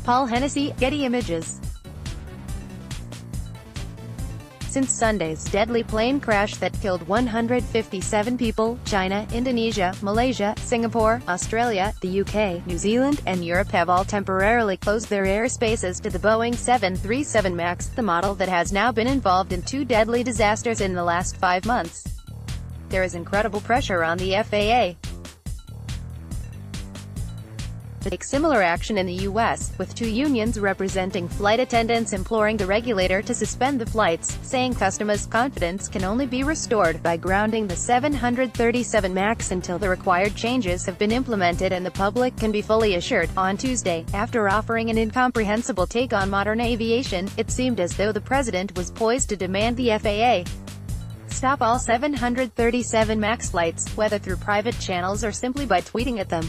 Paul Hennessy, Getty Images. Since Sunday's deadly plane crash that killed 157 people, China, Indonesia, Malaysia, Singapore, Australia, the UK, New Zealand, and Europe have all temporarily closed their airspaces to the Boeing 737 MAX, the model that has now been involved in 2 deadly disasters in the last 5 months. There is incredible pressure on the F.A.A. to take similar action in the U.S., with 2 unions representing flight attendants imploring the regulator to suspend the flights, saying customers' confidence can only be restored by grounding the 737 MAX until the required changes have been implemented and the public can be fully assured. On Tuesday, after offering an incomprehensible take on modern aviation, it seemed as though the president was poised to demand the F.A.A. stop all 737 MAX flights, whether through private channels or simply by tweeting at them.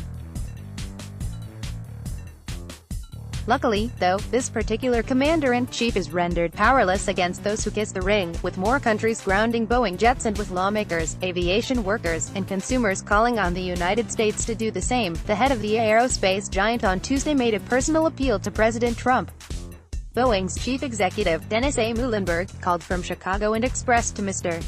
Luckily, though, this particular commander-in-chief is rendered powerless against those who kiss the ring, with more countries grounding Boeing jets and with lawmakers, aviation workers, and consumers calling on the United States to do the same. The head of the aerospace giant on Tuesday made a personal appeal to President Trump. Boeing's chief executive, Dennis A. Muilenburg, called from Chicago and expressed to Mr.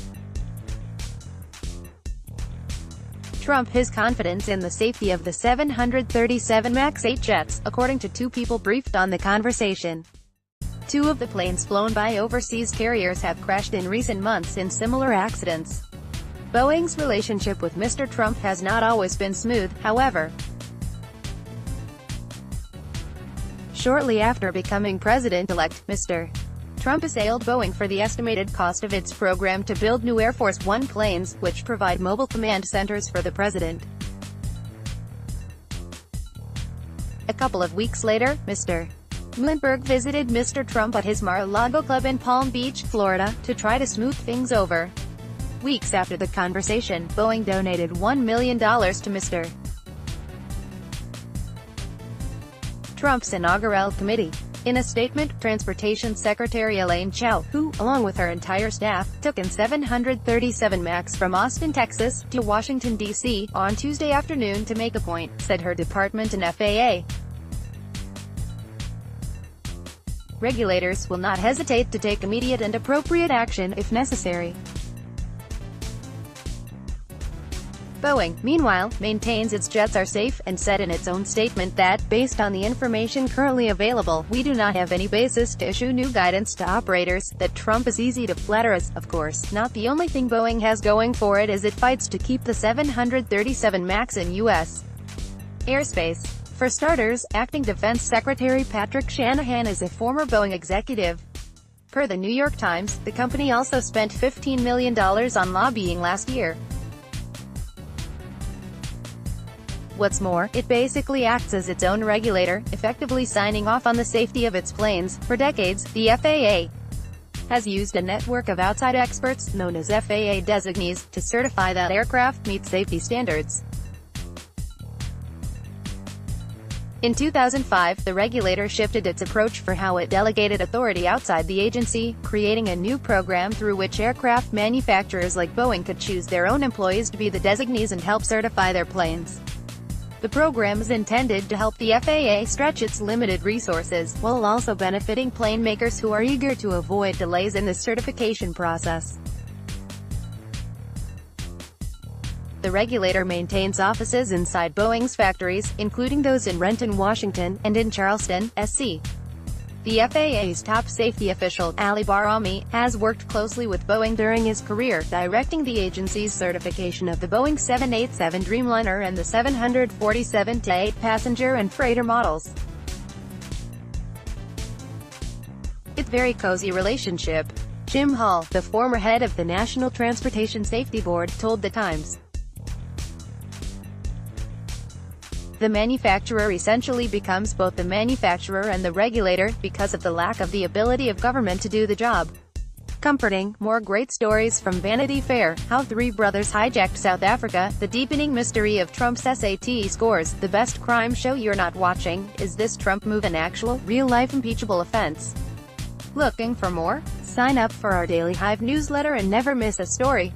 Trump his confidence in the safety of the 737 MAX 8 jets, according to 2 people briefed on the conversation. 2 of the planes flown by overseas carriers have crashed in recent months in similar accidents. Boeing's relationship with Mr. Trump has not always been smooth, however. Shortly after becoming president-elect, Mr. Trump assailed Boeing for the estimated cost of its program to build new Air Force One planes, which provide mobile command centers for the president. A couple of weeks later, Mr. Muilenburg visited Mr. Trump at his Mar-a-Lago club in Palm Beach, Florida, to try to smooth things over. Weeks after the conversation, Boeing donated $1 million to Mr. Trump's inaugural committee. In a statement, Transportation Secretary Elaine Chao, who, along with her entire staff, took an 737 MAX from Austin, Texas, to Washington, D.C., on Tuesday afternoon to make a point, said her department and F.A.A. regulators will not hesitate to take immediate and appropriate action, if necessary. Boeing, meanwhile, maintains its jets are safe, and said in its own statement that, based on the information currently available, we do not have any basis to issue new guidance to operators. That Trump is easy to flatter is, of course, not the only thing Boeing has going for it as it fights to keep the 737 MAX in U.S. airspace. For starters, Acting Defense Secretary Patrick Shanahan is a former Boeing executive. Per the New York Times, the company also spent $15 million on lobbying last year. What's more, it basically acts as its own regulator, effectively signing off on the safety of its planes. For decades, the F.A.A. has used a network of outside experts, known as F.A.A. designees, to certify that aircraft meet safety standards. In 2005, the regulator shifted its approach for how it delegated authority outside the agency, creating a new program through which aircraft manufacturers like Boeing could choose their own employees to be the designees and help certify their planes. The program is intended to help the F.A.A. stretch its limited resources, while also benefiting plane makers who are eager to avoid delays in the certification process. The regulator maintains offices inside Boeing's factories, including those in Renton, Washington, and in Charleston, SC. The F.A.A.'s top safety official, Ali Barami, has worked closely with Boeing during his career, directing the agency's certification of the Boeing 787 Dreamliner and the 747-8 passenger and freighter models. It's a very cozy relationship. Jim Hall, the former head of the National Transportation Safety Board, told The Times. The manufacturer essentially becomes both the manufacturer and the regulator, because of the lack of the ability of government to do the job. Comforting. More great stories from Vanity Fair. How 3 brothers hijacked South Africa. The deepening mystery of Trump's SAT scores. The best crime show you're not watching. Is this Trump move an actual, real-life impeachable offense? Looking for more? Sign up for our Daily Hive newsletter and never miss a story.